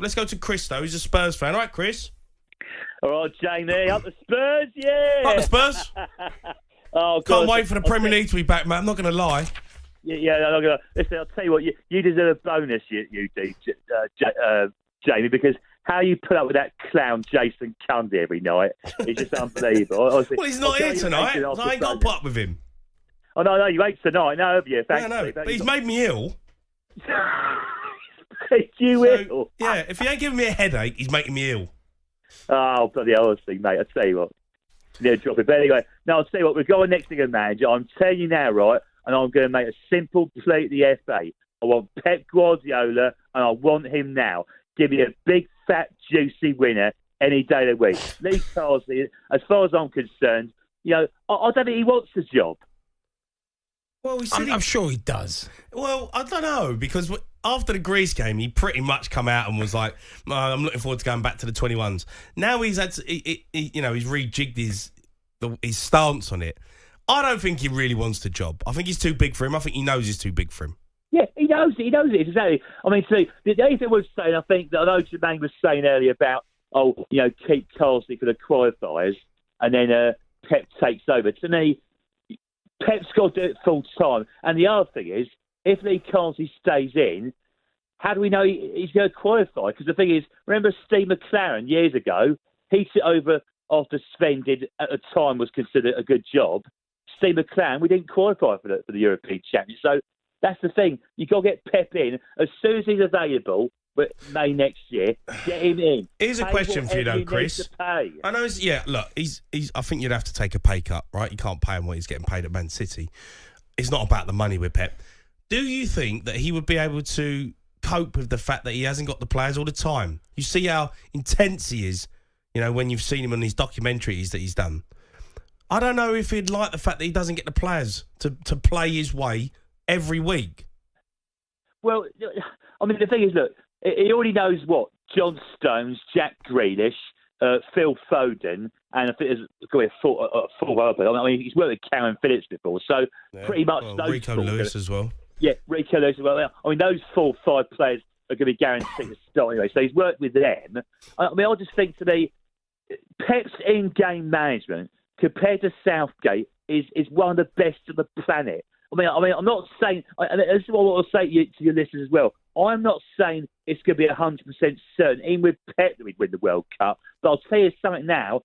Let's go to Chris, though. He's a Spurs fan. All right, Chris? All right, Jamie. Up the Spurs, yeah. Up the Spurs? Oh, God. Can't wait for the Premier League to be back, man. I'm not going to lie. Yeah, I'm not gonna, listen, I'll tell you what, you deserve a bonus, you do, Jamie, because how you put up with that clown Jason Cundy every night is just unbelievable. Well, he's not here tonight, so I ain't got to put up with him. Oh, no, you ain't tonight, no, have you? No, but he's made me ill. You ill? Yeah, if he ain't giving me a headache, he's making me ill. Oh, bloody honestly, mate, I'll tell you what. Near drop it. But anyway, I'll tell you what, we're going next to the manager. I'm telling you now, right, and I'm going to make a simple plea to the FA. I want Pep Guardiola, and I want him now. Give me a big, fat, juicy winner any day of the week. Lee Carsley, as far as I'm concerned, I don't think he wants the job. Well, I'm sure he does. Well, I don't know, because after the Greece game, he pretty much come out and was like, I'm looking forward to going back to the 21s. Now he's he's rejigged his stance on it. I don't think he really wants the job. I think he's too big for him. I think he knows he's too big for him. Yeah, he knows it, exactly. I mean, see, the only thing we're saying, I think, that I know Jermaine was saying earlier about, keep Carsley for the qualifiers, and then Pep takes over. To me, Pep's got to do it full time. And the other thing is, if Lee Carsley stays in, how do we know he's going to qualify? Because the thing is, remember Steve McLaren years ago? He took over after Sven did, at the time, was considered a good job. Steve McLaren, we didn't qualify for the European Championship. So that's the thing. You've got to get Pep in. As soon as he's available, but May next year, get him in. Here's a question for you, though, Chris. I know, look, he's. I think you'd have to take a pay cut, right? You can't pay him what he's getting paid at Man City. It's not about the money with Pep. Do you think that he would be able to cope with the fact that he hasn't got the players all the time? You see how intense he is, when you've seen him on these documentaries that he's done. I don't know if he'd like the fact that he doesn't get the players to play his way every week. Well, I mean, the thing is, look, he already knows what John Stones, Jack Grealish, Phil Foden, and I think there's going to be a full other. I mean, he's worked with Karen Phillips before, so pretty much those Rico Lewis as well. Yeah, Rico Lewis as well. I mean, those 4 or 5 players are going to be guaranteed to start anyway, so he's worked with them. I mean, I just think to me, Pep's in-game management compared to Southgate is one of the best on the planet. I mean, I'm not saying, and this is what I'll say to your listeners as well. I'm not saying it's going to be 100% certain, even with Pep, that we'd win the World Cup. But I'll tell you something now,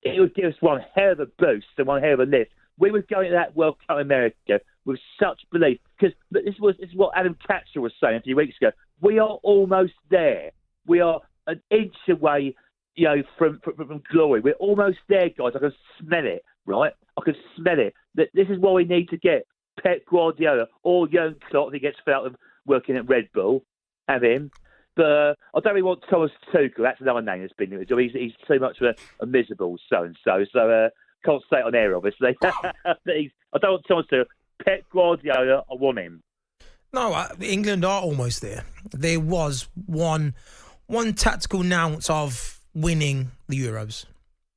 it would give us one hell of a boost and one hell of a lift. We would go into that World Cup in America with such belief. Because this is what Adam Catchell was saying a few weeks ago. We are almost there. We are an inch away, from glory. We're almost there, guys. I can smell it, right? I can smell it. This is what we need to get. Pep Guardiola or Jurgen Klopp, if he gets fed out of working at Red Bull, have him. But I don't really want Thomas Tuchel. That's another name that's been doing. He's too much of a miserable so-and-so. So can't say it on air, obviously. I don't want Thomas Tuchel. Pep Guardiola, I want him. No, England are almost there. There was one tactical ounce of winning the Euros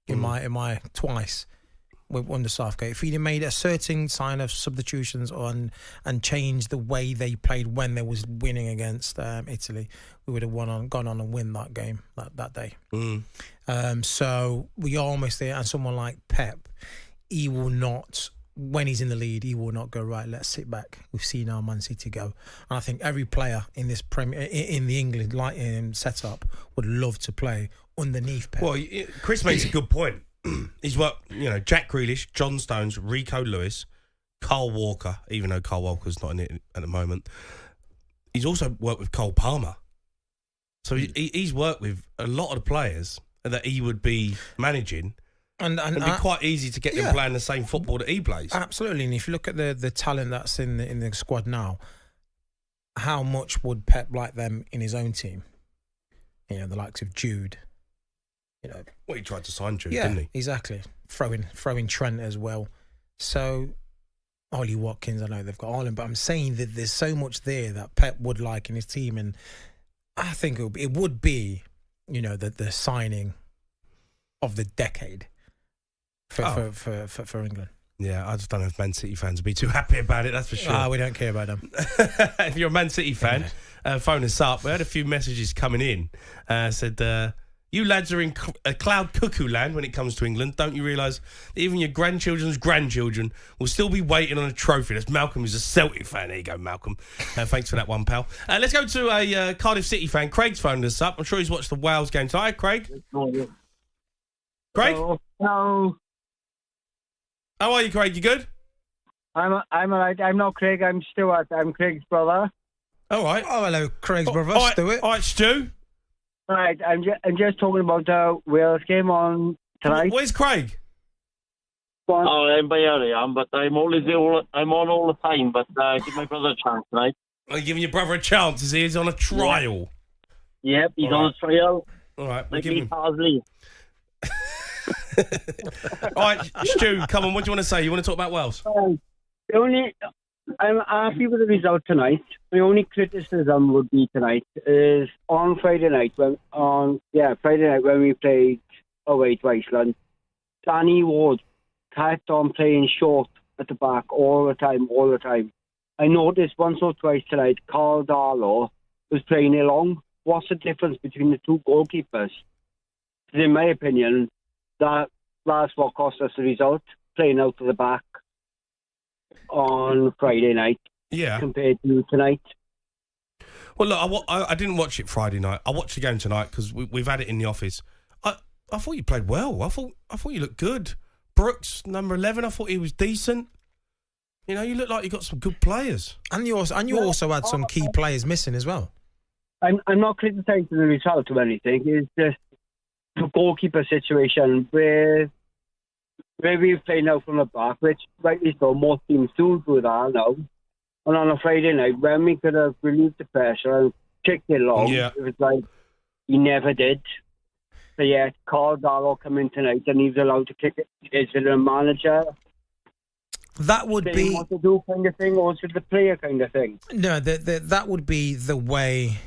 in my twice under Southgate. If he'd made a certain sign of substitutions and changed the way they played when they was winning against Italy, we would have gone on and win that game that day. So we are almost there. And someone like Pep, he will not, when he's in the lead, he will not go, right, let's sit back. We've seen our Man City go. And I think every player in this in the England setup would love to play underneath Pep. Well, Chris makes a good point. He's worked, Jack Grealish, John Stones, Rico Lewis, Carl Walker, even though Carl Walker's not in it at the moment. He's also worked with Cole Palmer. So he's worked with a lot of the players that he would be managing. And it'd be quite easy to get them playing the same football that he plays. Absolutely. And if you look at the talent that's in the squad now, how much would Pep like them in his own team? The likes of Jude. Well, he tried to sign Jude, didn't he? Exactly. Throwing Trent as well. So, Ollie Watkins, I know they've got Ireland, but I'm saying that there's so much there that Pep would like in his team, and I think it would be, the signing of the decade for England. Yeah, I just don't know if Man City fans would be too happy about it, that's for sure. We don't care about them. If you're a Man City fan, phone us up. We had a few messages coming in. Said, you lads are in a cloud cuckoo land when it comes to England. Don't you realise that even your grandchildren's grandchildren will still be waiting on a trophy? That's Malcolm, who's a Celtic fan. There you go, Malcolm. Thanks for that one, pal. Let's go to a Cardiff City fan. Craig's phoned us up. I'm sure he's watched the Wales game tonight. Hi, Craig. Craig? Hello. How are you, Craig? You good? I'm all right. I'm not Craig. I'm Stuart. I'm Craig's brother. All right. Oh, hello, Craig's brother, all right, Stuart. All right, Stu. Right. I'm just talking about the Wales game on tonight. Where's Craig? I'm by area, but I'm on all the time. But give my brother a chance tonight. Are you giving your brother a chance? Is he? He's on a trial. Yep, he's on a trial. All right, we'll Like give Lee him. Carsley. All right, Stu, come on. What do you want to say? You want to talk about Wales? I'm happy with the result tonight. My only criticism would be tonight is on Friday night when we played away to Iceland. Danny Ward kept on playing short at the back all the time. I noticed once or twice tonight Carl Darlow was playing along. What's the difference between the two goalkeepers? In my opinion, that's what cost us the result, playing out to the back on Friday night compared to tonight. Well, look, I didn't watch it Friday night. I watched the game tonight because we've had it in the office. I thought you played well. I thought you looked good. Brooks, number 11, I thought he was decent. You know, you look like you got some good players. And you also had some key players missing as well. I'm not criticising the result or anything. It's just the goalkeeper situation where we play now from the back, which rightly so, most teams do that now. And on a Friday night, when we could have relieved the pressure and kicked it along, it was like he never did. So yeah, Carl Darlow come in tonight and he's allowed to kick it. Is it a manager? That would be what to do kind of thing, or is it the player kind of thing? No, that would be the way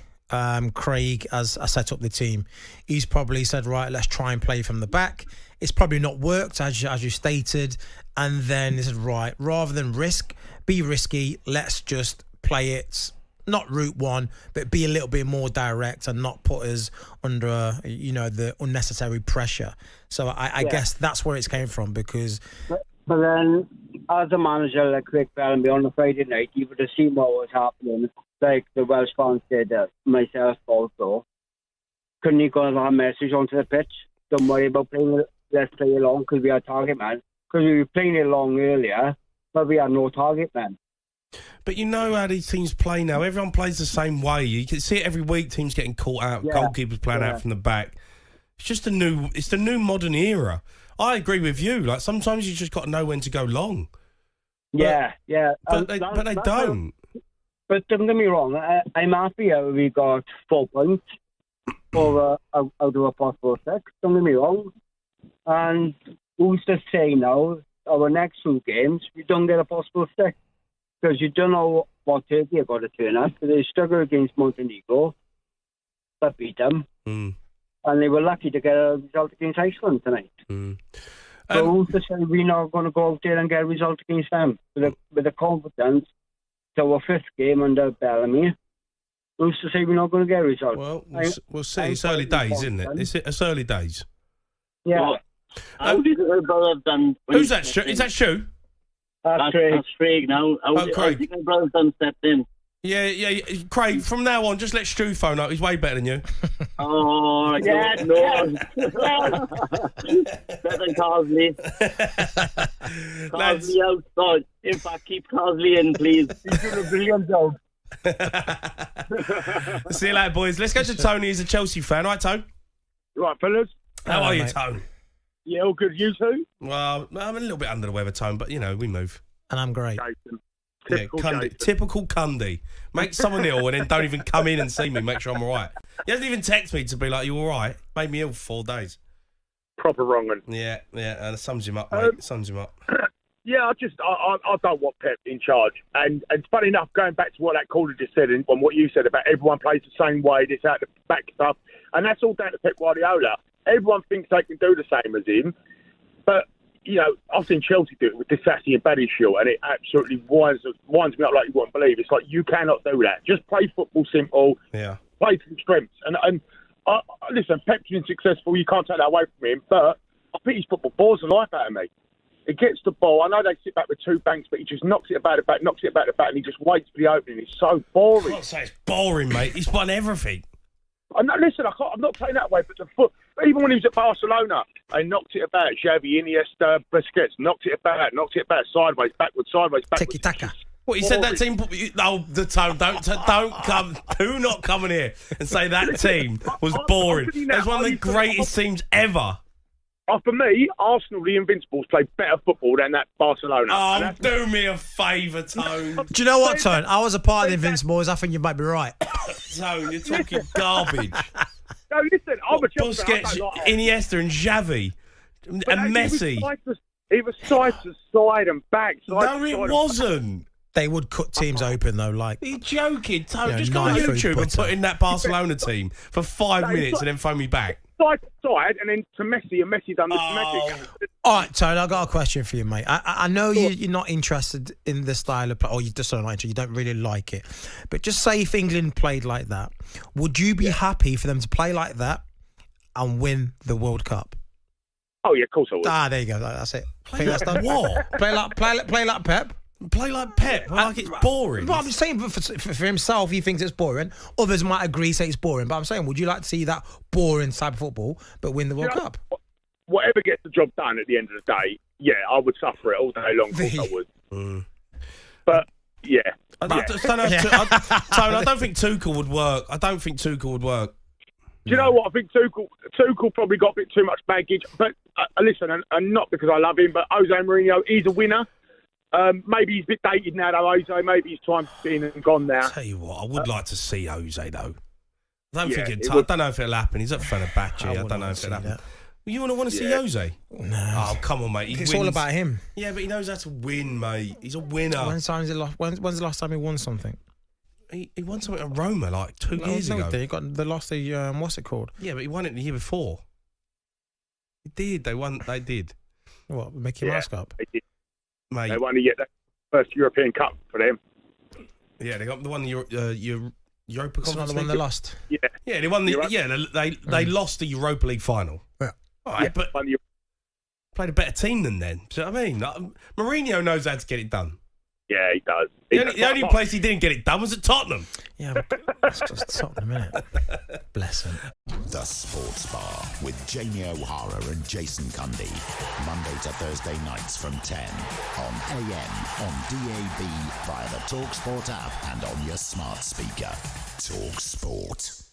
Craig has set up the team. He's probably said, right, let's try and play from the back. It's probably not worked, as you stated. And then he said, right, rather than be risky, let's just play it, not route one, but be a little bit more direct and not put us under, the unnecessary pressure. So I guess that's where it came from, because... But then, as a manager like Craig Bellamy on a Friday night, you would have seen what was happening, like the Welsh fans did, myself also. Couldn't you go that message onto the pitch? Don't worry about playing, let's play along because we are target man. Because we were playing it along earlier, but we had no target man. But you know how these teams play now. Everyone plays the same way. You can see it every week, teams getting caught out, goalkeepers playing out from the back. It's just it's the new modern era. I agree with you. Like, sometimes you just got to know when to go long. But they don't. But don't get me wrong. I'm happy we got 4 points out of a possible 6. Don't get me wrong. And who's to say now, our next 2 games, we don't get a possible 6? Because you don't know what Turkey are going to turn up. They struggled against Montenegro, but beat them. And they were lucky to get a result against Iceland tonight. So who's to say we're not going to go out there and get a result against them with the confidence to our 5th game under Bellamy? Who's to say we're not going to get a result? Well, we'll see. It's early days, isn't it? It's early days. Yeah. How did my brother have done? Who's that? Is that Stu? That's Craig. That's Craig now. Craig. How did my brother done stepped in? Yeah. Craig, from now on, just let Stu phone up. He's way better than you. Oh, yeah, no. Better than Carsley. Carsley outside. In fact, keep Carsley in, please. He's doing a brilliant job. See you later, boys. Let's go to Tony. He's a Chelsea fan. Right, Tone? Right, fellas. How are you, Tone? Yeah, all good. You too? Well, I'm a little bit under the weather, Tone, but, we move. And I'm great. Jason. Typical Cundy. Make someone ill and then don't even come in and see me, make sure I'm all right. He hasn't even texted me to be like, you all right? Made me ill for 4 days. Proper wrong one. Yeah, and it sums him up, mate. Sums him up. Yeah, I don't want Pep in charge. And funny enough, going back to what that caller just said and what you said about everyone plays the same way, this out the back stuff, and that's all down to Pep Guardiola. Everyone thinks they can do the same as him, but I've seen Chelsea do it with Disassi and Badiashile, and it absolutely winds me up like you wouldn't believe. It's like, you cannot do that. Just play football simple. Yeah. Play to the strengths. And listen, Pep's been successful. You can't take that away from him. But I think his football bores the life out of me. He gets the ball. I know they sit back with two banks, but he just knocks it about the back, and he just waits for the opening. It's so boring. I can't say it's boring, mate. He's won everything. I'm not saying that way, but even when he was at Barcelona, they knocked it about. Xavi, Iniesta, Busquets, knocked it about, sideways, backwards. Tiki-taka. What, you said that team... Oh, the tone. Do not come in here and say that team was boring. It's one of the greatest teams ever. For me, Arsenal, the Invincibles, played better football than that Barcelona. Oh, do me a favour, Tone. Do you know what, Tone? I was a part of the Invincibles. I think you might be right. Tone, you're talking garbage. No, listen, I'm a Chelsea fan. Busquets, Iniesta and Xavi and Messi. He was side to side and back. No, it wasn't. They would cut teams open, though. Like, are you joking? Tone, just go on YouTube and put in that Barcelona team for 5 minutes and then phone me back. Side to side, and then to Messi, and Messi done the magic. All right, Tone, I've got a question for you, mate. I know you're not interested in the style of play, or you just don't like it, you don't really like it. But just say if England played like that, would you be happy for them to play like that and win the World Cup? Oh, yeah, of course I would. There you go. That's it. Play like what? Play like Pep. Play like Pep. Like it's boring. Well, I'm just saying for himself, he thinks it's boring. Others might agree, say it's boring. But I'm saying, would you like to see that boring type of football, but win the World Cup? Whatever gets the job done at the end of the day, yeah, I would suffer it all day long. Of course I would. But, yeah. I don't think Tuchel would work. Do you know what? I think Tuchel probably got a bit too much baggage. But listen, and not because I love him, but Jose Mourinho, he's a winner. Maybe he's a bit dated now, though, Jose. Maybe his time's been and gone now. I'll tell you what, I would like to see Jose, though. I don't know if it'll happen. He's at Fenerbahce. I don't know if it'll happen. You want to see Jose? No. Oh, come on, mate. It's all about him. Yeah, but he knows how to win, mate. He's a winner. When's the last time he won something? He won something at Roma like 2 years ago. He got what's it called? Yeah, but he won it the year before. He did. They did. What, Mickey Mouse Cup? They did. Mate. They won the first European Cup for them. Yeah, they got the one Europa Conference. Not the one they lost. Yeah, they won the. They lost the Europa League final. Yeah, all right, but played a better team than then. Do you know what I mean? Mourinho knows how to get it done. Yeah, he does. The only place he didn't get it done was at Tottenham. Yeah, but that's just Tottenham, isn't it? Bless him. The Sports Bar with Jamie O'Hara and Jason Cundy. Monday to Thursday nights from 10 on AM, on DAB, via the talkSPORT app and on your smart speaker. talkSPORT.